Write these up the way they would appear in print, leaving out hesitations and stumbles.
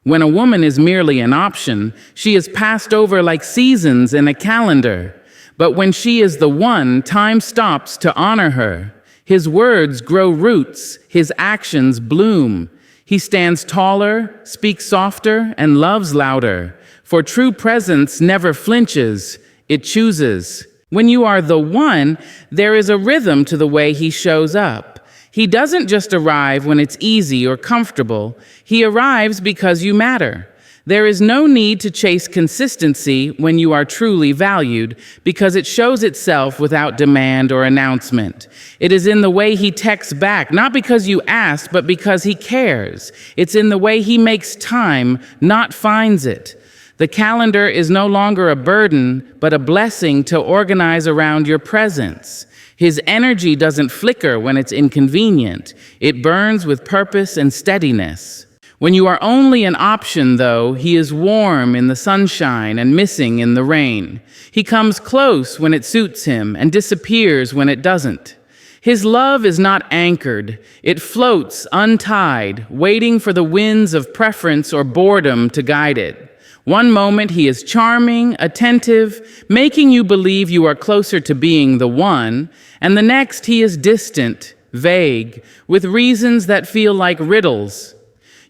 When a woman is merely an option, she is passed over like seasons in a calendar. But when she is the one, time stops to honor her. His words grow roots, his actions bloom. He stands taller, speaks softer, and loves louder. For true presence never flinches, it chooses. When you are the one, there is a rhythm to the way he shows up. He doesn't just arrive when it's easy or comfortable. He arrives because you matter. There is no need to chase consistency when you are truly valued, because it shows itself without demand or announcement. It is in the way he texts back, not because you asked, but because he cares. It's in the way he makes time, not finds it. The calendar is no longer a burden, but a blessing to organize around your presence. His energy doesn't flicker when it's inconvenient. It burns with purpose and steadiness. When you are only an option, though, he is warm in the sunshine and missing in the rain. He comes close when it suits him and disappears when it doesn't. His love is not anchored. It floats untied, waiting for the winds of preference or boredom to guide it. One moment he is charming, attentive, making you believe you are closer to being the one, and the next he is distant, vague, with reasons that feel like riddles.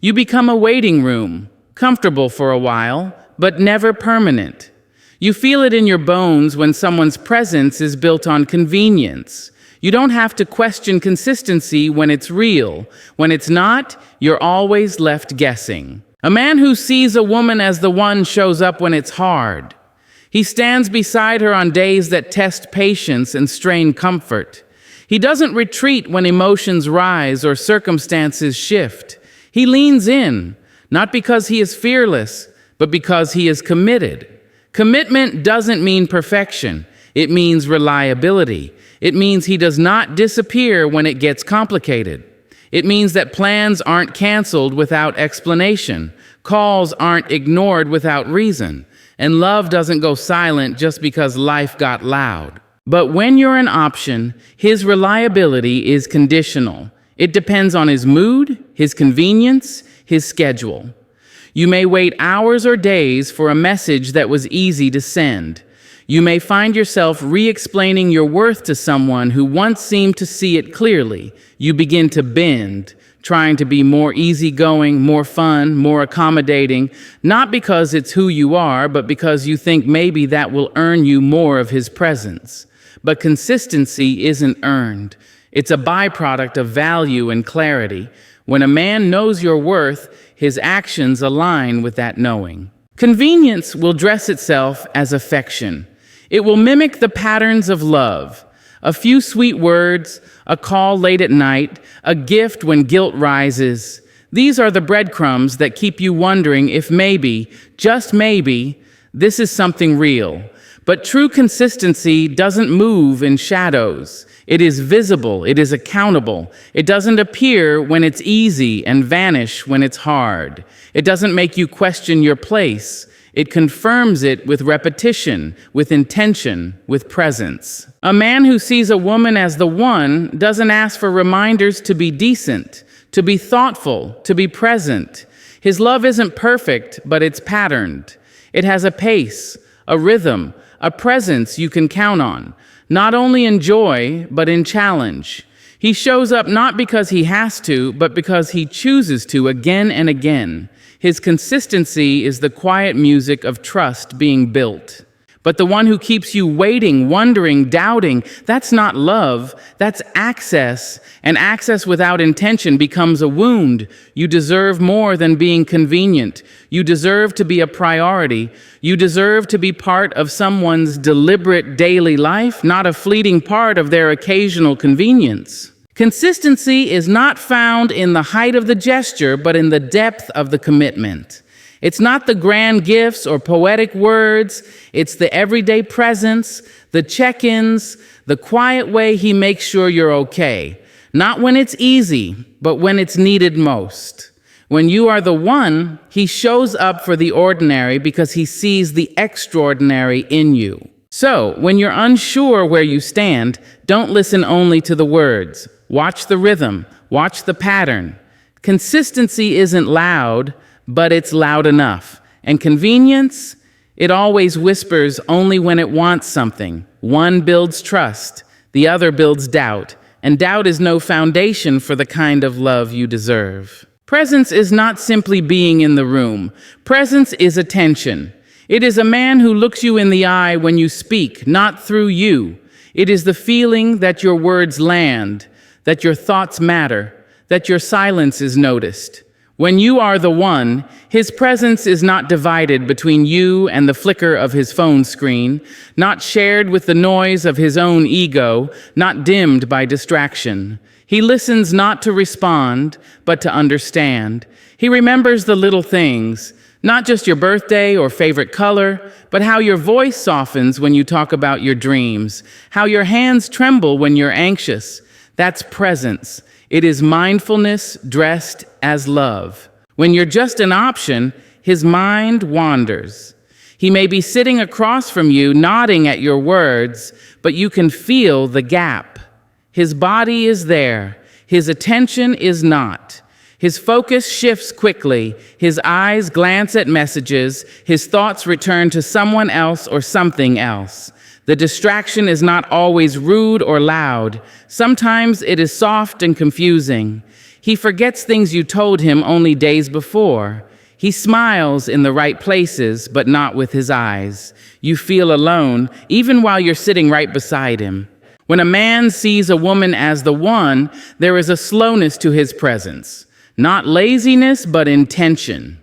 You become a waiting room, comfortable for a while, but never permanent. You feel it in your bones when someone's presence is built on convenience. You don't have to question consistency when it's real. When it's not, you're always left guessing. A man who sees a woman as the one shows up when it's hard. He stands beside her on days that test patience and strain comfort. He doesn't retreat when emotions rise or circumstances shift. He leans in, not because he is fearless, but because he is committed. Commitment doesn't mean perfection. It means reliability. It means he does not disappear when it gets complicated. It means that plans aren't canceled without explanation. Calls aren't ignored without reason. And love doesn't go silent just because life got loud. But when you're an option, his reliability is conditional. It depends on his mood, his convenience, his schedule. You may wait hours or days for a message that was easy to send. You may find yourself re-explaining your worth to someone who once seemed to see it clearly. You begin to bend, trying to be more easygoing, more fun, more accommodating, not because it's who you are, but because you think maybe that will earn you more of his presence. But consistency isn't earned. It's a byproduct of value and clarity. When a man knows your worth, his actions align with that knowing. Convenience will dress itself as affection. It will mimic the patterns of love. A few sweet words, a call late at night, a gift when guilt rises. These are the breadcrumbs that keep you wondering if maybe, just maybe, this is something real. But true consistency doesn't move in shadows. It is visible, it is accountable. It doesn't appear when it's easy and vanish when it's hard. It doesn't make you question your place. It confirms it with repetition, with intention, with presence. A man who sees a woman as the one doesn't ask for reminders to be decent, to be thoughtful, to be present. His love isn't perfect, but it's patterned. It has a pace, a rhythm, a presence you can count on, not only in joy, but in challenge. He shows up not because he has to, but because he chooses to again and again. His consistency is the quiet music of trust being built. But the one who keeps you waiting, wondering, doubting, that's not love, that's access. And access without intention becomes a wound. You deserve more than being convenient. You deserve to be a priority. You deserve to be part of someone's deliberate daily life, not a fleeting part of their occasional convenience. Consistency is not found in the height of the gesture, but in the depth of the commitment. It's not the grand gifts or poetic words. It's the everyday presence, the check-ins, the quiet way he makes sure you're okay. Not when it's easy, but when it's needed most. When you are the one, he shows up for the ordinary because he sees the extraordinary in you. So, when you're unsure where you stand, don't listen only to the words. Watch the rhythm. Watch the pattern. Consistency isn't loud, but it's loud enough. And convenience? It always whispers only when it wants something. One builds trust, the other builds doubt, and doubt is no foundation for the kind of love you deserve. Presence is not simply being in the room. Presence is attention. It is a man who looks you in the eye when you speak, not through you. It is the feeling that your words land, that your thoughts matter, that your silence is noticed. When you are the one, his presence is not divided between you and the flicker of his phone screen, not shared with the noise of his own ego, not dimmed by distraction. He listens not to respond, but to understand. He remembers the little things, not just your birthday or favorite color, but how your voice softens when you talk about your dreams, how your hands tremble when you're anxious. That's presence. It is mindfulness dressed as love. When you're just an option, his mind wanders. He may be sitting across from you, nodding at your words, but you can feel the gap. His body is there. His attention is not. His focus shifts quickly. His eyes glance at messages. His thoughts return to someone else or something else. The distraction is not always rude or loud. Sometimes it is soft and confusing. He forgets things you told him only days before. He smiles in the right places, but not with his eyes. You feel alone, even while you're sitting right beside him. When a man sees a woman as the one, there is a slowness to his presence. Not laziness, but intention.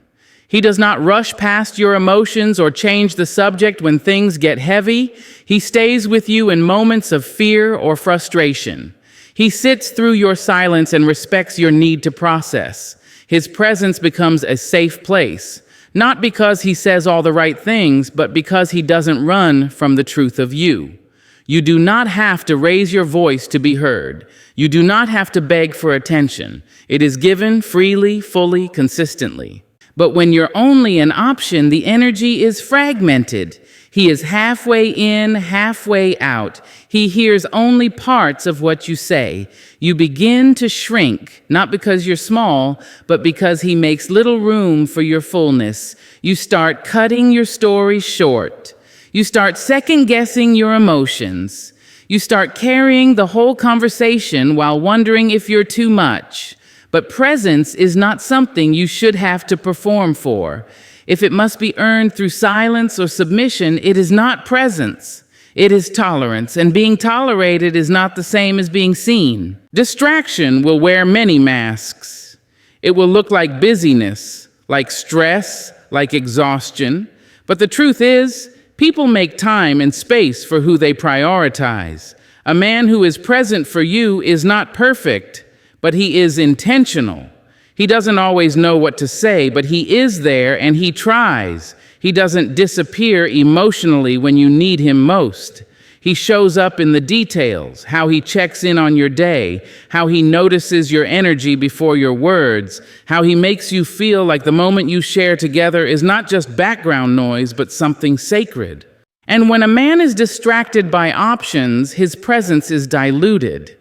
He does not rush past your emotions or change the subject when things get heavy. He stays with you in moments of fear or frustration. He sits through your silence and respects your need to process. His presence becomes a safe place, not because he says all the right things, but because he doesn't run from the truth of you. You do not have to raise your voice to be heard. You do not have to beg for attention. It is given freely, fully, consistently. But when you're only an option, the energy is fragmented. He is halfway in, halfway out. He hears only parts of what you say. You begin to shrink, not because you're small, but because he makes little room for your fullness. You start cutting your story short. You start second-guessing your emotions. You start carrying the whole conversation while wondering if you're too much. But presence is not something you should have to perform for. If it must be earned through silence or submission, it is not presence. It is tolerance, and being tolerated is not the same as being seen. Distraction will wear many masks. It will look like busyness, like stress, like exhaustion. But the truth is, people make time and space for who they prioritize. A man who is present for you is not perfect, but he is intentional. He doesn't always know what to say, but he is there and he tries. He doesn't disappear emotionally when you need him most. He shows up in the details, how he checks in on your day, how he notices your energy before your words, how he makes you feel like the moment you share together is not just background noise, but something sacred. And when a man is distracted by options, his presence is diluted.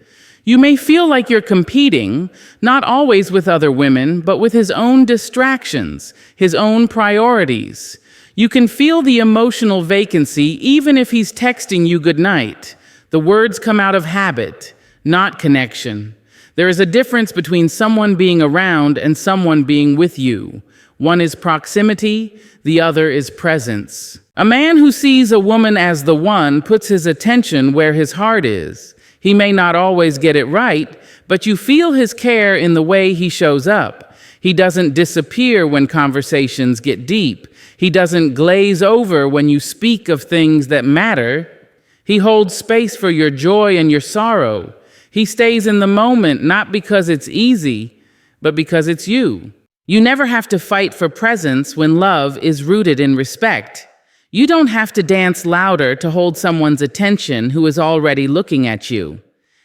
You may feel like you're competing, not always with other women, but with his own distractions, his own priorities. You can feel the emotional vacancy even if he's texting you goodnight. The words come out of habit, not connection. There is a difference between someone being around and someone being with you. One is proximity, the other is presence. A man who sees a woman as the one puts his attention where his heart is. He may not always get it right, but you feel his care in the way he shows up. He doesn't disappear when conversations get deep. He doesn't glaze over when you speak of things that matter. He holds space for your joy and your sorrow. He stays in the moment, not because it's easy, but because it's you. You never have to fight for presence when love is rooted in respect. You don't have to dance louder to hold someone's attention who is already looking at you.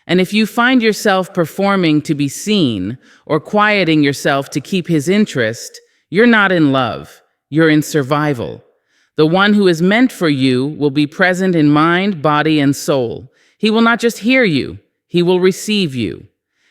And if you find yourself performing to be seen or quieting yourself to keep his interest, you're not in love, you're in survival. The one who is meant for you will be present in mind, body, and soul. He will not just hear you, he will receive you.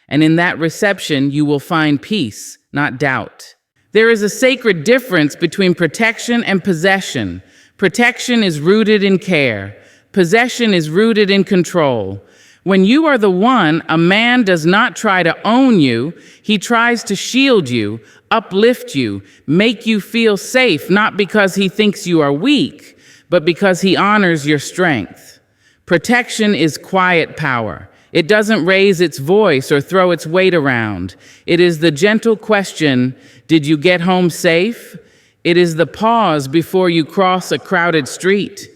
And in that reception, you will find peace, not doubt. There is a sacred difference between protection and possession. Protection is rooted in care. Possession is rooted in control. When you are the one, a man does not try to own you. He tries to shield you, uplift you, make you feel safe, not because he thinks you are weak, but because he honors your strength. Protection is quiet power. It doesn't raise its voice or throw its weight around. It is the gentle question, "Did you get home safe?" It is the pause before you cross a crowded street.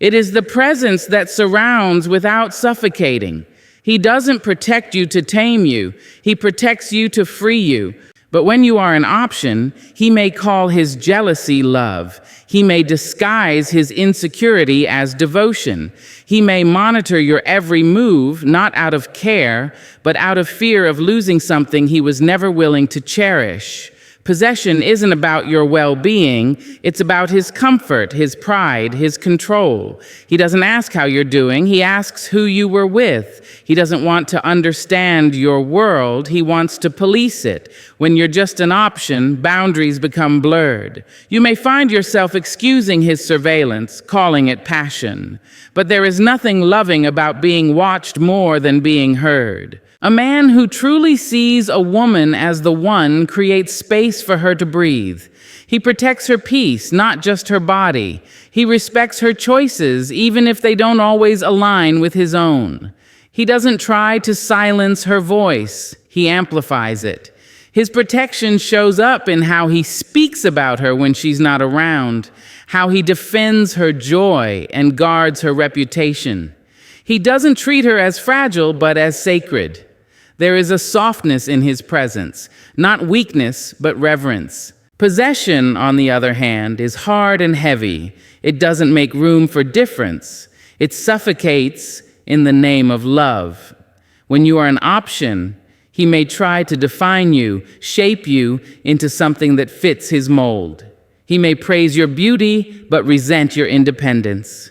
It is the presence that surrounds without suffocating. He doesn't protect you to tame you. He protects you to free you. But when you are an option, he may call his jealousy love. He may disguise his insecurity as devotion. He may monitor your every move, not out of care, but out of fear of losing something he was never willing to cherish. Possession isn't about your well-being, it's about his comfort, his pride, his control. He doesn't ask how you're doing, he asks who you were with. He doesn't want to understand your world, he wants to police it. When you're just an option, boundaries become blurred. You may find yourself excusing his surveillance, calling it passion. But there is nothing loving about being watched more than being heard. A man who truly sees a woman as the one creates space for her to breathe. He protects her peace, not just her body. He respects her choices, even if they don't always align with his own. He doesn't try to silence her voice, he amplifies it. His protection shows up in how he speaks about her when she's not around, how he defends her joy and guards her reputation. He doesn't treat her as fragile, but as sacred. There is a softness in his presence, not weakness, but reverence. Possession, on the other hand, is hard and heavy. It doesn't make room for difference. It suffocates in the name of love. When you are an option, he may try to define you, shape you into something that fits his mold. He may praise your beauty, but resent your independence.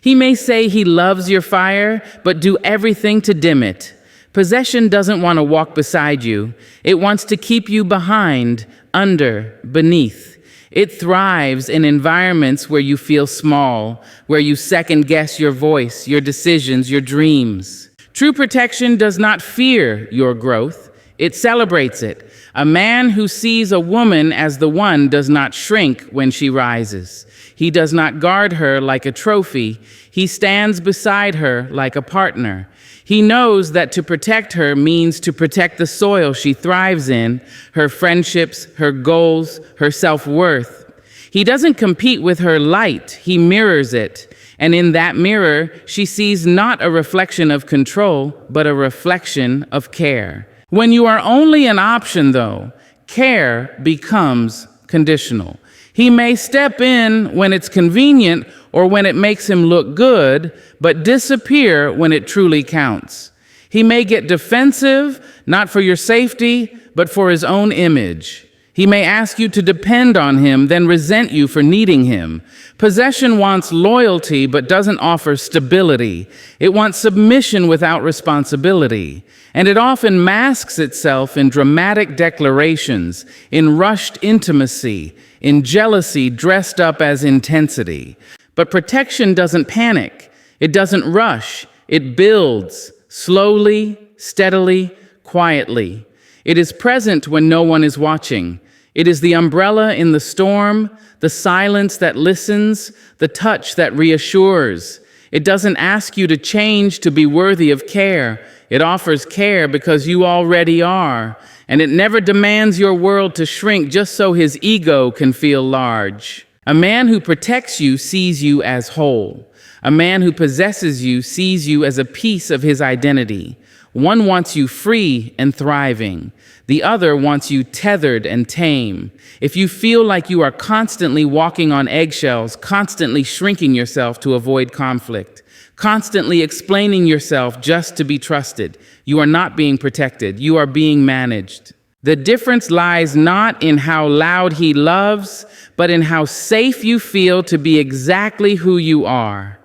He may say he loves your fire, but do everything to dim it. Possession doesn't want to walk beside you. It wants to keep you behind, under, beneath. It thrives in environments where you feel small, where you second-guess your voice, your decisions, your dreams. True protection does not fear your growth. It celebrates it. A man who sees a woman as the one does not shrink when she rises. He does not guard her like a trophy. He stands beside her like a partner. He knows that to protect her means to protect the soil she thrives in, her friendships, her goals, her self-worth. He doesn't compete with her light, he mirrors it. And in that mirror, she sees not a reflection of control, but a reflection of care. When you are only an option, though, care becomes conditional. He may step in when it's convenient or when it makes him look good, but disappear when it truly counts. He may get defensive, not for your safety, but for his own image. He may ask you to depend on him, then resent you for needing him. Possession wants loyalty, but doesn't offer stability. It wants submission without responsibility. And it often masks itself in dramatic declarations, in rushed intimacy, in jealousy dressed up as intensity. But protection doesn't panic. It doesn't rush. It builds, slowly, steadily, quietly. It is present when no one is watching. It is the umbrella in the storm, the silence that listens, the touch that reassures. It doesn't ask you to change to be worthy of care. It offers care because you already are. And it never demands your world to shrink just so his ego can feel large. A man who protects you sees you as whole. A man who possesses you sees you as a piece of his identity. One wants you free and thriving. The other wants you tethered and tame. If you feel like you are constantly walking on eggshells, constantly shrinking yourself to avoid conflict, constantly explaining yourself just to be trusted, you are not being protected, you are being managed. The difference lies not in how loud he loves, but in how safe you feel to be exactly who you are.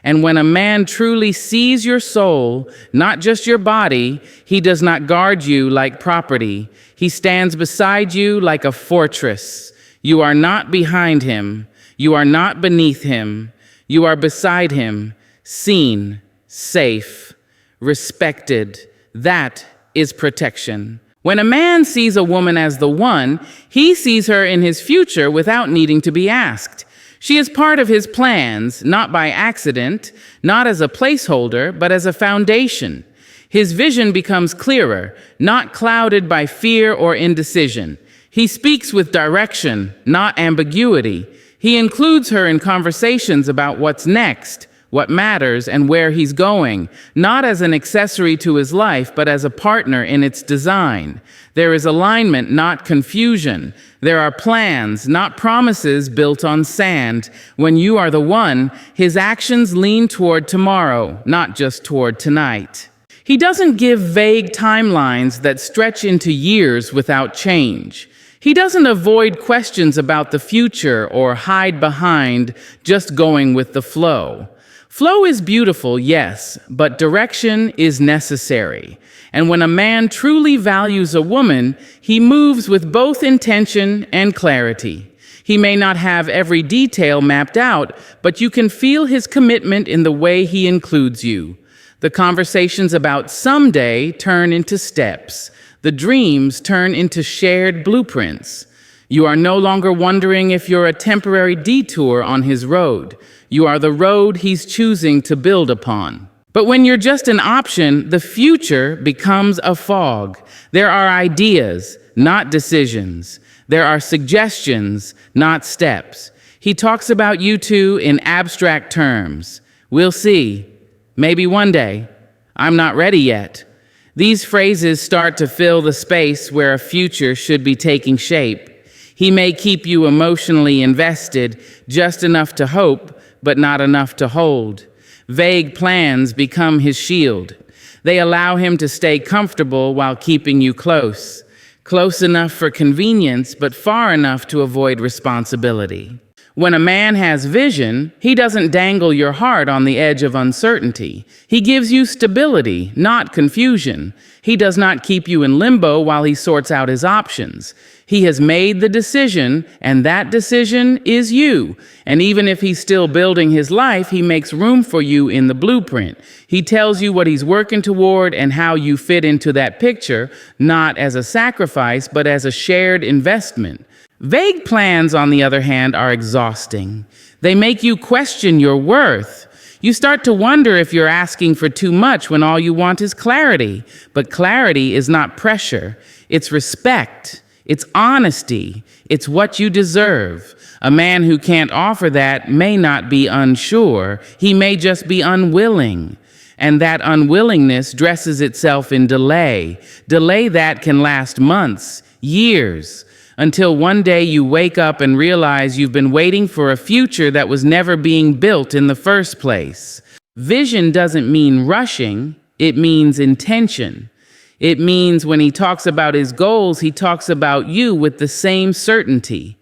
And when a man truly sees your soul, not just your body, he does not guard you like property. He stands beside you like a fortress. You are not behind him. You are not beneath him. You are beside him, seen, safe, respected. That is protection. When a man sees a woman as the one, he sees her in his future without needing to be asked. She is part of his plans, not by accident, not as a placeholder, but as a foundation. His vision becomes clearer, not clouded by fear or indecision. He speaks with direction, not ambiguity. He includes her in conversations about what's next, what matters, and where he's going, not as an accessory to his life, but as a partner in its design. There is alignment, not confusion. There are plans, not promises built on sand. When you are the one, his actions lean toward tomorrow, not just toward tonight. He doesn't give vague timelines that stretch into years without change. He doesn't avoid questions about the future or hide behind just going with the flow. Flow is beautiful, yes, but direction is necessary. And when a man truly values a woman, he moves with both intention and clarity. He may not have every detail mapped out, but you can feel his commitment in the way he includes you. The conversations about someday turn into steps. The dreams turn into shared blueprints. You are no longer wondering if you're a temporary detour on his road. You are the road he's choosing to build upon. But when you're just an option, the future becomes a fog. There are ideas, not decisions. There are suggestions, not steps. He talks about you two in abstract terms. We'll see. Maybe one day. I'm not ready yet. These phrases start to fill the space where a future should be taking shape. He may keep you emotionally invested, just enough to hope, but not enough to hold. Vague plans become his shield. They allow him to stay comfortable while keeping you close. Close enough for convenience, but far enough to avoid responsibility. When a man has vision, he doesn't dangle your heart on the edge of uncertainty. He gives you stability, not confusion. He does not keep you in limbo while he sorts out his options. He has made the decision, and that decision is you. And even if he's still building his life, he makes room for you in the blueprint. He tells you what he's working toward and how you fit into that picture, not as a sacrifice, but as a shared investment. Vague plans, on the other hand, are exhausting. They make you question your worth. You start to wonder if you're asking for too much when all you want is clarity. But clarity is not pressure. It's respect. It's honesty. It's what you deserve. A man who can't offer that may not be unsure. He may just be unwilling. And that unwillingness dresses itself in delay. Delay that can last months, years, until one day you wake up and realize you've been waiting for a future that was never being built in the first place. Vision doesn't mean rushing, it means intention. It means when he talks about his goals, he talks about you with the same certainty.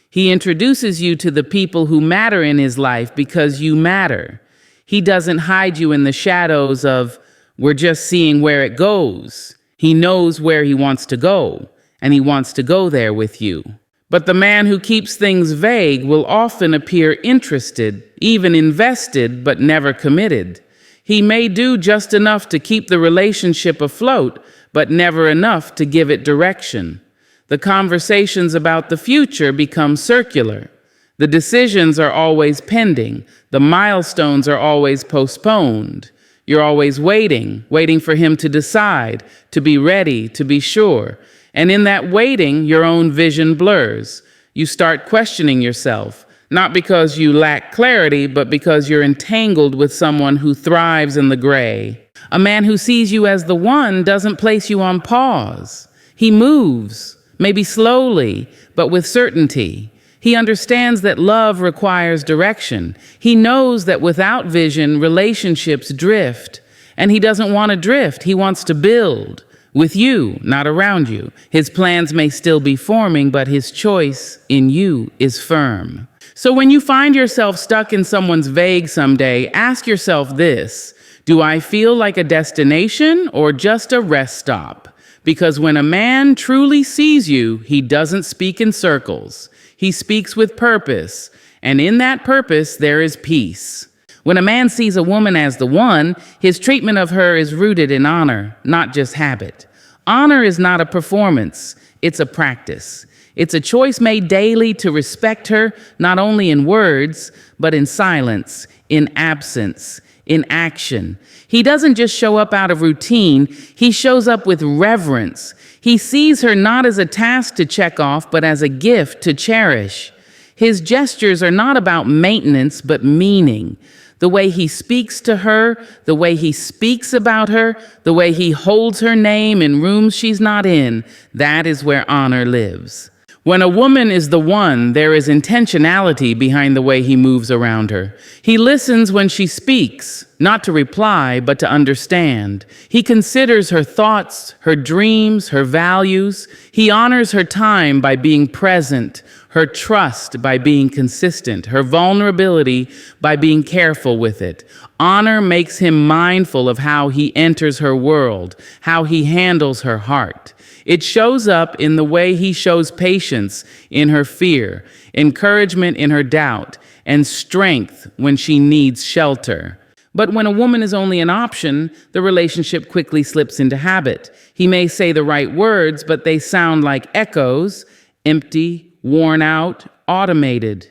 He introduces you to the people who matter in his life because you matter. He doesn't hide you in the shadows of, we're just seeing where it goes. He knows where he wants to go. And he wants to go there with you. But the man who keeps things vague will often appear interested, even invested, but never committed. He may do just enough to keep the relationship afloat, but never enough to give it direction. The conversations about the future become circular. The decisions are always pending. The milestones are always postponed. You're always waiting for him to decide, to be ready, to be sure. And in that waiting, your own vision blurs. You start questioning yourself, not because you lack clarity, but because you're entangled with someone who thrives in the gray. A man who sees you as the one doesn't place you on pause. He moves, maybe slowly, but with certainty. He understands that love requires direction. He knows that without vision, relationships drift. And he doesn't want to drift. He wants to build. With you, not around you. His plans may still be forming, but his choice in you is firm. So when you find yourself stuck in someone's vague someday, ask yourself this: do I feel like a destination or just a rest stop? Because when a man truly sees you, he doesn't speak in circles. He speaks with purpose, and in that purpose there is peace. When a man sees a woman as the one, his treatment of her is rooted in honor, not just habit. Honor is not a performance, it's a practice. It's a choice made daily to respect her, not only in words, but in silence, in absence, in action. He doesn't just show up out of routine, he shows up with reverence. He sees her not as a task to check off, but as a gift to cherish. His gestures are not about maintenance, but meaning. The way he speaks to her, the way he speaks about her, the way he holds her name in rooms she's not in, that is where honor lives. When a woman is the one, there is intentionality behind the way he moves around her. He listens when she speaks, not to reply, but to understand. He considers her thoughts, her dreams, her values. He honors her time by being present, her trust by being consistent, her vulnerability by being careful with it. Honor makes him mindful of how he enters her world, how he handles her heart. It shows up in the way he shows patience in her fear, encouragement in her doubt, and strength when she needs shelter. But when a woman is only an option, the relationship quickly slips into habit. He may say the right words, but they sound like echoes, empty, worn out, automated.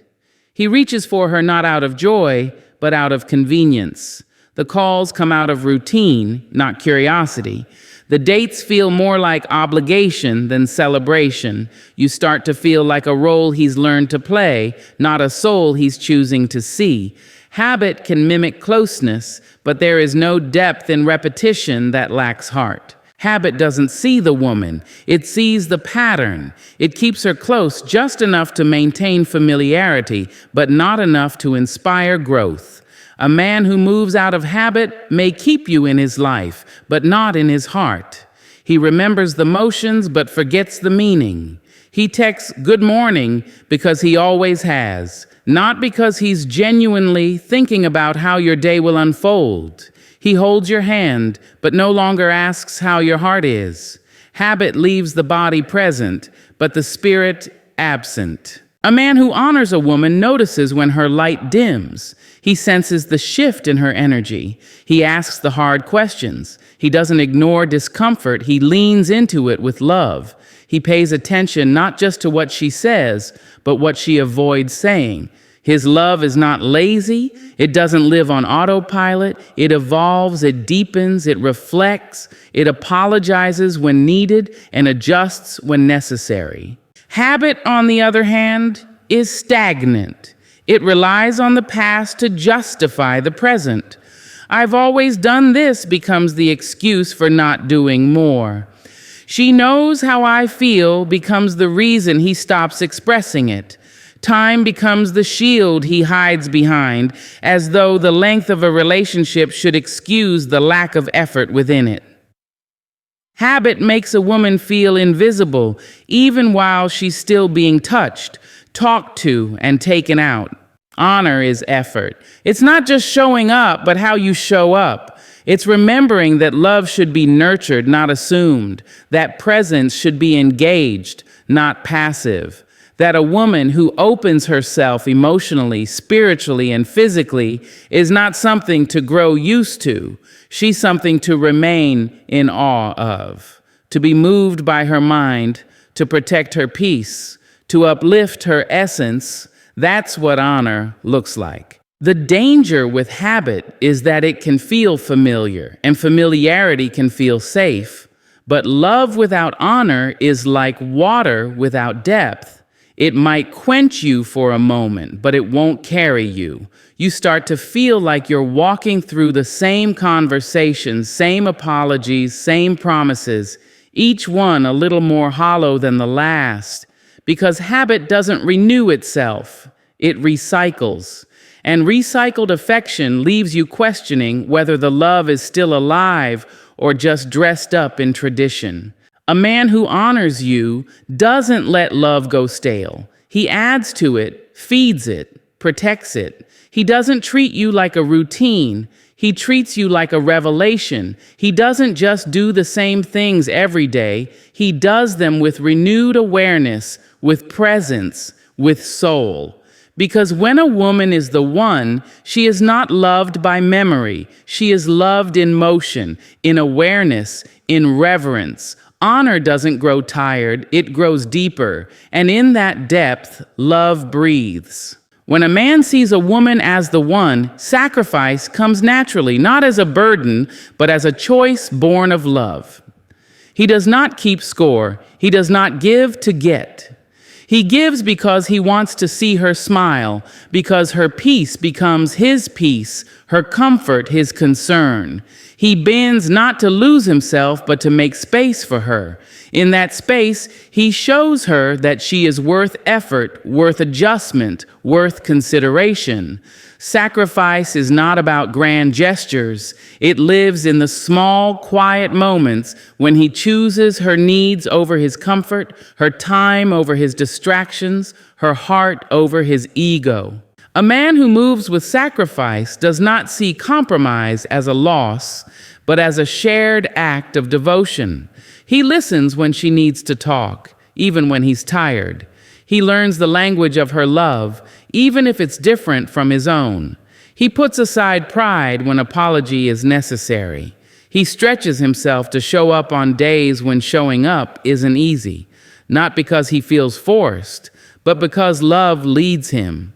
He reaches for her not out of joy, but out of convenience. The calls come out of routine, not curiosity. The dates feel more like obligation than celebration. You start to feel like a role he's learned to play, not a soul he's choosing to see. Habit can mimic closeness, but there is no depth in repetition that lacks heart. Habit doesn't see the woman, it sees the pattern. It keeps her close just enough to maintain familiarity, but not enough to inspire growth. A man who moves out of habit may keep you in his life, but not in his heart. He remembers the motions, but forgets the meaning. He texts good morning because he always has, not because he's genuinely thinking about how your day will unfold. He holds your hand, but no longer asks how your heart is. Habit leaves the body present, but the spirit absent. A man who honors a woman notices when her light dims. He senses the shift in her energy. He asks the hard questions. He doesn't ignore discomfort. He leans into it with love. He pays attention not just to what she says, but what she avoids saying. His love is not lazy. It doesn't live on autopilot. It evolves, it deepens, it reflects, it apologizes when needed and adjusts when necessary. Habit, on the other hand, is stagnant. It relies on the past to justify the present. I've always done this becomes the excuse for not doing more. She knows how I feel becomes the reason he stops expressing it. Time becomes the shield he hides behind, as though the length of a relationship should excuse the lack of effort within it. Habit makes a woman feel invisible, even while she's still being touched, talked to, and taken out. Honor is effort. It's not just showing up, but how you show up. It's remembering that love should be nurtured, not assumed, that presence should be engaged, not passive, that a woman who opens herself emotionally, spiritually, and physically is not something to grow used to. She's something to remain in awe of, to be moved by her mind, to protect her peace, to uplift her essence. That's what honor looks like. The danger with habit is that it can feel familiar, and familiarity can feel safe. But love without honor is like water without depth. It might quench you for a moment, but it won't carry you. You start to feel like you're walking through the same conversations, same apologies, same promises, each one a little more hollow than the last, because habit doesn't renew itself, it recycles. And recycled affection leaves you questioning whether the love is still alive or just dressed up in tradition. A man who honors you doesn't let love go stale. He adds to it, feeds it, protects it. He doesn't treat you like a routine. He treats you like a revelation. He doesn't just do the same things every day. He does them with renewed awareness, with presence, with soul. Because when a woman is the one, she is not loved by memory. She is loved in motion, in awareness, in reverence. Honor doesn't grow tired, it grows deeper. And in that depth, love breathes. When a man sees a woman as the one, sacrifice comes naturally, not as a burden, but as a choice born of love. He does not keep score. He does not give to get. He gives because he wants to see her smile, because her peace becomes his peace, her comfort his concern. He bends not to lose himself, but to make space for her. In that space, he shows her that she is worth effort, worth adjustment, worth consideration. Sacrifice is not about grand gestures. It lives in the small, quiet moments when he chooses her needs over his comfort, her time over his distractions, her heart over his ego. A man who moves with sacrifice does not see compromise as a loss, but as a shared act of devotion. He listens when she needs to talk, even when he's tired. He learns the language of her love, even if it's different from his own. He puts aside pride when apology is necessary. He stretches himself to show up on days when showing up isn't easy, not because he feels forced, but because love leads him.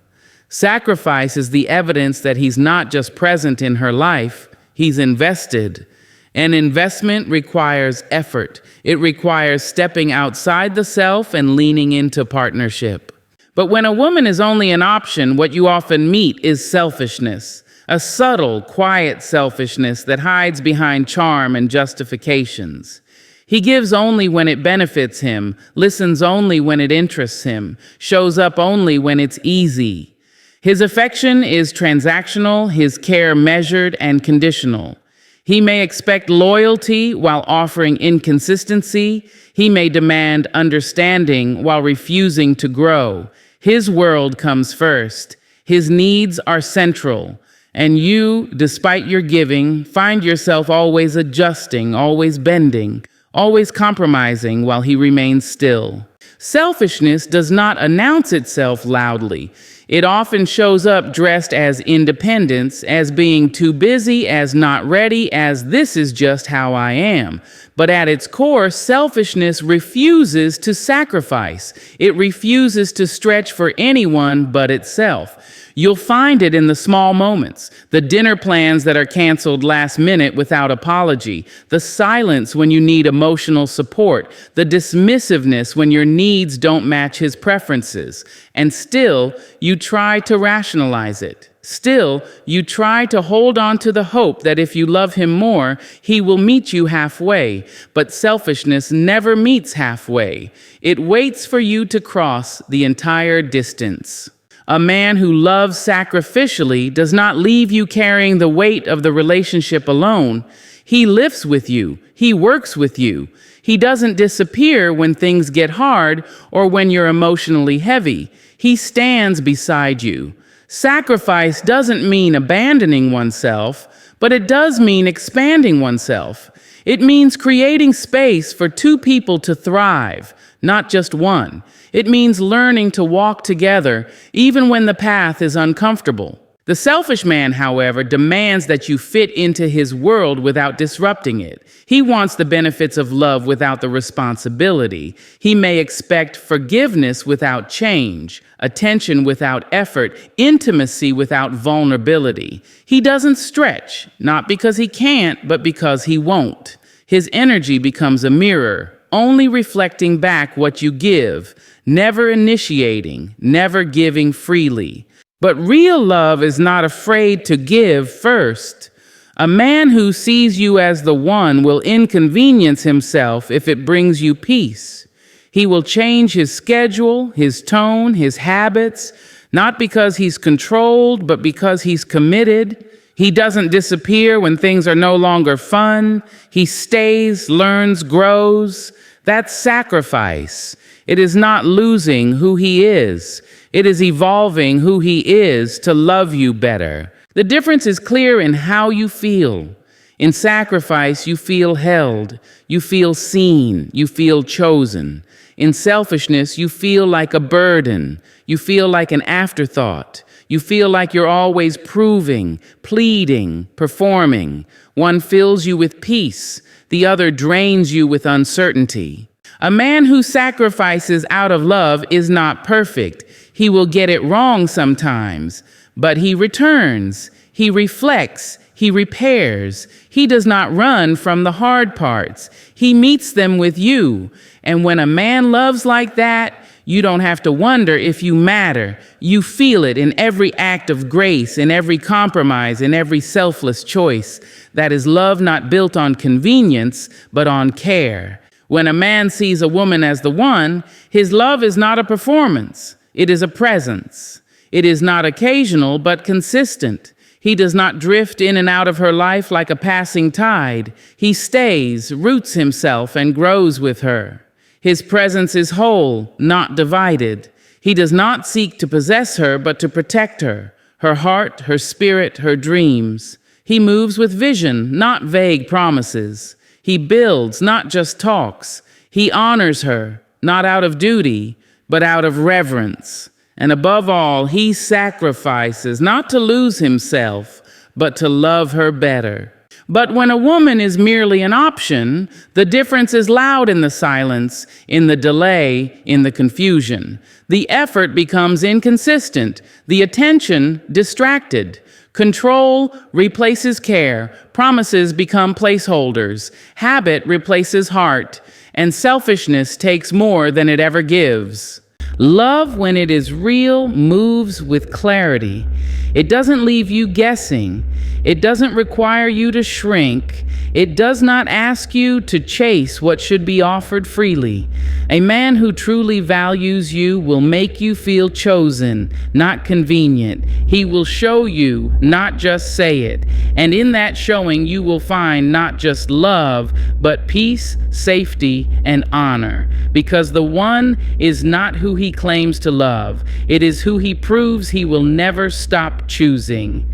Sacrifice is the evidence that he's not just present in her life, he's invested. An investment requires effort. It requires stepping outside the self and leaning into partnership. But when a woman is only an option, what you often meet is selfishness, a subtle, quiet selfishness that hides behind charm and justifications. He gives only when it benefits him, listens only when it interests him, shows up only when it's easy. His affection is transactional, his care measured and conditional. He may expect loyalty while offering inconsistency. He may demand understanding while refusing to grow. His world comes first. His needs are central. And you, despite your giving, find yourself always adjusting, always bending, always compromising while he remains still. Selfishness does not announce itself loudly. It often shows up dressed as independence, as being too busy, as not ready, as this is just how I am. But at its core, selfishness refuses to sacrifice. It refuses to stretch for anyone but itself. You'll find it in the small moments, the dinner plans that are canceled last minute without apology, the silence when you need emotional support, the dismissiveness when your needs don't match his preferences. And still, you try to rationalize it. Still, you try to hold on to the hope that if you love him more, he will meet you halfway. But selfishness never meets halfway. It waits for you to cross the entire distance. A man who loves sacrificially does not leave you carrying the weight of the relationship alone. He lifts with you. He works with you. He doesn't disappear when things get hard or when you're emotionally heavy. He stands beside you. Sacrifice doesn't mean abandoning oneself, but it does mean expanding oneself. It means creating space for two people to thrive, not just one. It means learning to walk together, even when the path is uncomfortable. The selfish man, however, demands that you fit into his world without disrupting it. He wants the benefits of love without the responsibility. He may expect forgiveness without change, attention without effort, intimacy without vulnerability. He doesn't stretch, not because he can't, but because he won't. His energy becomes a mirror, only reflecting back what you give, never initiating, never giving freely. But real love is not afraid to give first. A man who sees you as the one will inconvenience himself if it brings you peace. He will change his schedule, his tone, his habits, not because he's controlled, but because he's committed. He doesn't disappear when things are no longer fun. He stays, learns, grows. That's sacrifice. It is not losing who he is. It is evolving who he is to love you better. The difference is clear in how you feel. In sacrifice, you feel held, you feel seen, you feel chosen. In selfishness, you feel like a burden, you feel like an afterthought. You feel like you're always proving, pleading, performing. One fills you with peace, the other drains you with uncertainty. A man who sacrifices out of love is not perfect. He will get it wrong sometimes, but he returns, he reflects, he repairs. He does not run from the hard parts. He meets them with you. And when a man loves like that, you don't have to wonder if you matter. You feel it in every act of grace, in every compromise, in every selfless choice. That is love not built on convenience, but on care. When a man sees a woman as the one, his love is not a performance. It is a presence. It is not occasional, but consistent. He does not drift in and out of her life like a passing tide. He stays, roots himself, and grows with her. His presence is whole, not divided. He does not seek to possess her, but to protect her, her heart, her spirit, her dreams. He moves with vision, not vague promises. He builds, not just talks. He honors her, not out of duty, but out of reverence. And above all, he sacrifices, not to lose himself, but to love her better. But when a woman is merely an option, the difference is loud in the silence, in the delay, in the confusion. The effort becomes inconsistent, the attention distracted. Control replaces care, promises become placeholders, habit replaces heart, and selfishness takes more than it ever gives. Love, when it is real, moves with clarity. It doesn't leave you guessing. It doesn't require you to shrink. It does not ask you to chase what should be offered freely. A man who truly values you will make you feel chosen, not convenient. He will show you, not just say it. And in that showing, you will find not just love, but peace, safety, and honor. Because the one is not who he claims to love. It is who he proves he will never stop choosing.